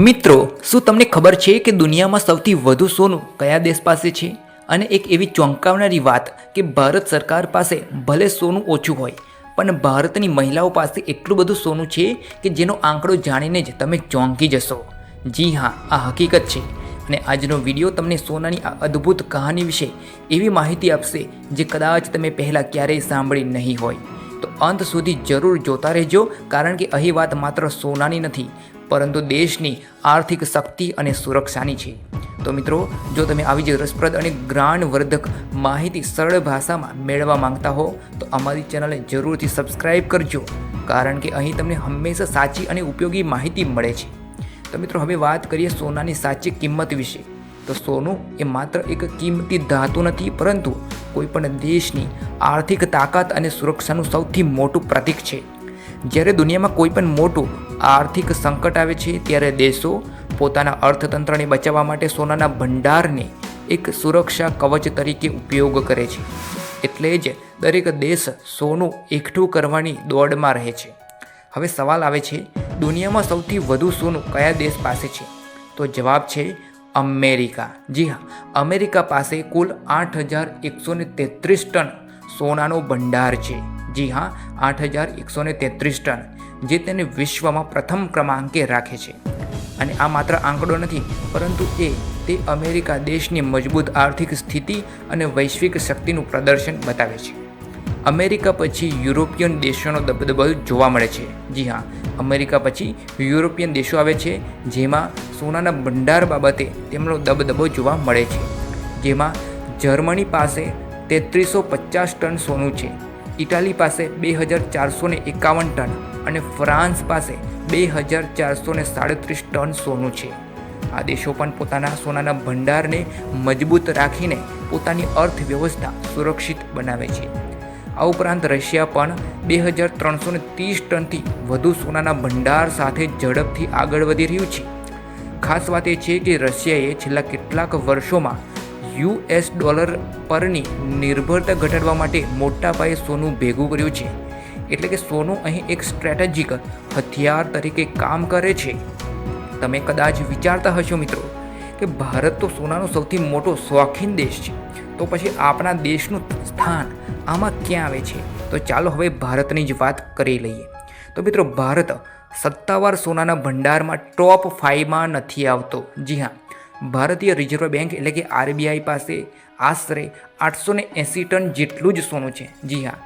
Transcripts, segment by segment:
મિત્રો, શું તમને ખબર છે કે દુનિયામાં સૌથી વધુ સોનું કયા દેશ પાસે છે? અને એક એવી ચોંકાવનારી વાત કે ભારત સરકાર પાસે ભલે સોનું ઓછું હોય, પણ ભારતની મહિલાઓ પાસે એટલું બધું સોનું છે કે જેનો આંકડો જાણીને જ તમે ચોંકી જશો. જી હા, આ હકીકત છે. અને આજનો વિડીયો તમને સોનાની આ અદ્ભુત કહાની વિશે એવી માહિતી આપશે જે કદાચ તમે પહેલાં ક્યારેય સાંભળી નહીં હોય. તો અંત સુધી જરૂર જોતા રહેજો, કારણ કે અહીં વાત માત્ર સોનાની નથી, પરંતુ દેશની આર્થિક શક્તિ અને સુરક્ષાની છે. તો મિત્રો, જો તમે આવી જ રસપ્રદ અને જ્ઞાનવર્ધક માહિતી સરળ ભાષામાં મેળવવા માંગતા હો તો અમારી ચેનલને જરૂરથી સબસ્ક્રાઈબ કરજો, કારણ કે અહીં તમને હંમેશા સાચી અને ઉપયોગી માહિતી મળે છે. તો મિત્રો, હવે વાત કરીએ સોનાની સાચી કિંમત વિશે. તો સોનું એ માત્ર એક કિંમતી ધાતુ નથી, પરંતુ કોઈપણ દેશની આર્થિક તાકાત અને સુરક્ષાનું સૌથી મોટું પ્રતીક છે. જ્યારે દુનિયામાં કોઈ પણ મોટું આર્થિક સંકટ આવે છે, ત્યારે દેશો પોતાના અર્થતંત્રને બચાવવા માટે સોનાના ભંડારને એક સુરક્ષા કવચ તરીકે ઉપયોગ કરે છે. એટલે જ દરેક દેશ સોનું એકઠું કરવાની દોડમાં રહે છે. હવે સવાલ આવે છે, દુનિયામાં સૌથી વધુ સોનું કયા દેશ પાસે છે? તો જવાબ છે અમેરિકા. જી હા, અમેરિકા પાસે કુલ 8,133 ટન સોનાનો ભંડાર છે. જી હા, 8,133 ટન, જે તેને વિશ્વમાં પ્રથમ ક્રમાંકે રાખે છે. અને આ માત્ર આંકડો નથી, પરંતુ તે અમેરિકા દેશની મજબૂત આર્થિક સ્થિતિ અને વૈશ્વિક શક્તિનું પ્રદર્શન બતાવે છે. અમેરિકા પછી યુરોપિયન દેશોનો દબદબો જોવા મળે છે. જી હા, અમેરિકા પછી યુરોપિયન દેશો આવે છે, જેમાં સોનાના ભંડાર બાબતે તેમનો દબદબો જોવા મળે છે. જેમાં જર્મની પાસે 3,350 ટન સોનું છે, ઇટાલી પાસે 2,451 ટન અને ફ્રાન્સ પાસે 2,437 ટન સોનું છે. આ દેશો પણ પોતાના સોનાના ભંડારને મજબૂત રાખીને પોતાની અર્થવ્યવસ્થા સુરક્ષિત બનાવે છે. આ ઉપરાંત રશિયા પણ 2,330 ટનથી વધુ સોનાના ભંડાર સાથે ઝડપથી આગળ વધી રહ્યું છે. ખાસ વાત એ છે કે રશિયાએ છેલ્લા કેટલાક વર્ષોમાં $ડોલર પરની નિર્ભરતા ઘટાડવા માટે મોટા પાયે સોનું ભેગું કર્યું છે. એટલે કે સોનું અહીં એક સ્ટ્રેટેજિક હથિયાર તરીકે કામ કરે છે. તમે કદાચ વિચારતા હશો મિત્રો કે ભારત તો સોનાનો સૌથી મોટો શોખીન દેશ છે, તો પછી આપણા દેશનું સ્થાન આમાં ક્યાં આવે છે? તો ચાલો હવે ભારતની જ વાત કરી લઈએ. તો મિત્રો, ભારત સત્તાવાર સોનાના ભંડારમાં ટોપ 5માં નથી આવતો. જી હા, ભારતીય રિઝર્વ બેંક એટલે કે RBI પાસે આશરે 880 ટન જેટલું જ સોનું છે. જી હા,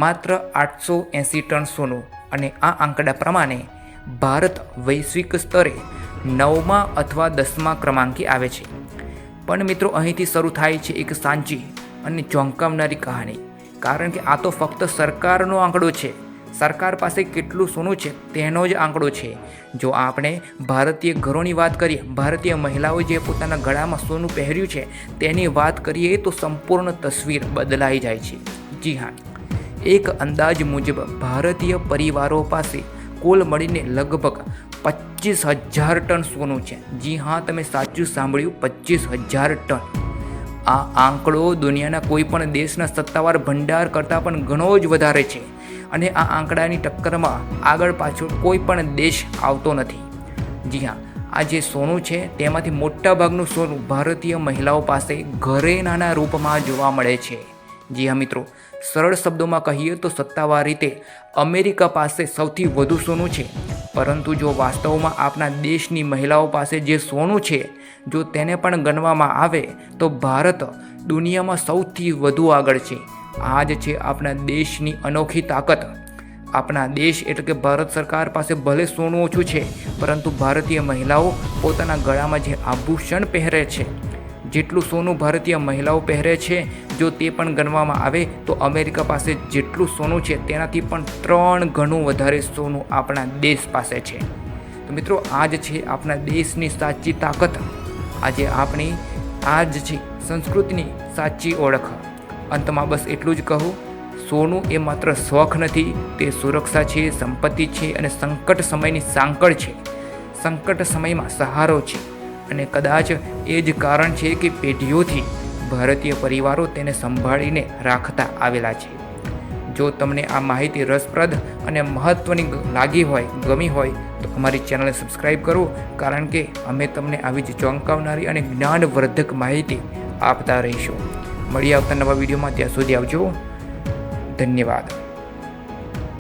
માત્ર 880 ટન સોનું. અને આ આંકડા પ્રમાણે ભારત વૈશ્વિક સ્તરે 9મા અથવા 10મા ક્રમાંકે આવે છે. પણ મિત્રો, અહીંથી શરૂ થાય છે એક સાચી અને ચોંકાવનારી કહાની, કારણ કે આ તો ફક્ત સરકારનો આંકડો છે. સરકાર પાસે કેટલું સોનું છે તેનો જ આંકડો છે. જો આપણે ભારતીય ઘરોની વાત કરીએ, ભારતીય મહિલાઓ જે પોતાના ગળામાં સોનું પહેર્યું છે તેની વાત કરીએ, તો સંપૂર્ણ તસવીર બદલાઈ જાય છે. જી હા, એક અંદાજ મુજબ ભારતીય પરિવારો પાસે કુલ મળીને લગભગ 25,000 ટન સોનું છે. જી હા, તમે સાચું સાંભળ્યું, 25,000 ટન. આ આંકડો દુનિયાના કોઈ પણ દેશના સત્તાવાર ભંડાર કરતાં પણ ઘણો જ વધારે છે. અને આ આંકડાની ટક્કરમાં આગળ પાછળ કોઈ પણ દેશ આવતો નથી. જી હા, આ જે સોનું છે તેમાંથી મોટા ભાગનું સોનું ભારતીય મહિલાઓ પાસે ઘરેણાના રૂપમાં જોવા મળે છે. જી હા મિત્રો, સરળ શબ્દોમાં કહીએ તો સત્તાવાર રીતે અમેરિકા પાસે સૌથી વધુ સોનું છે, પરંતુ જો વાસ્તવમાં આપણા દેશની મહિલાઓ પાસે જે સોનું છે, જો તેને પણ ગણવામાં આવે તો ભારત દુનિયામાં સૌથી વધુ આગળ છે. આ જ છે આપણા દેશની અનોખી તાકાત. આપણા દેશ એટલે કે ભારત સરકાર પાસે ભલે સોનું ઓછું છે, પરંતુ ભારતીય મહિલાઓ પોતાના ગળામાં જે આભૂષણ પહેરે છે, જેટલું સોનું ભારતીય મહિલાઓ પહેરે છે, જો તે પણ ગણવામાં આવે તો અમેરિકા પાસે જેટલું સોનું છે તેનાથી પણ 3 ગણું વધારે સોનું આપણા દેશ પાસે છે. તો મિત્રો, આ જ છે આપણા દેશની સાચી તાકાત. આજે આપણી આ જ છે સંસ્કૃતિની સાચી ઓળખ. અંતમાં બસ એટલું જ કહું, સોનું એ માત્ર શોખ નથી, તે સુરક્ષા છે, સંપત્તિ છે અને સંકટ સમયની સાંકળ છે. સંકટ સમયમાં સહારો છે. અને કદાચ એ જ કારણ છે કે પેઢીઓથી ભારતીય પરિવારો તેને સંભાળીને રાખતા આવેલા છે. જો તમને આ માહિતી રસપ્રદ અને મહત્ત્વની લાગી હોય, ગમી હોય, તો અમારી ચેનલને સબસ્ક્રાઈબ કરો, કારણ કે અમે તમને આવી જ ચોંકાવનારી અને જ્ઞાનવર્ધક માહિતી આપતા રહીશું. મળીએ આવતા નવા વિડીયોમાં. ત્યાં સુધી આવજો. ધન્યવાદ.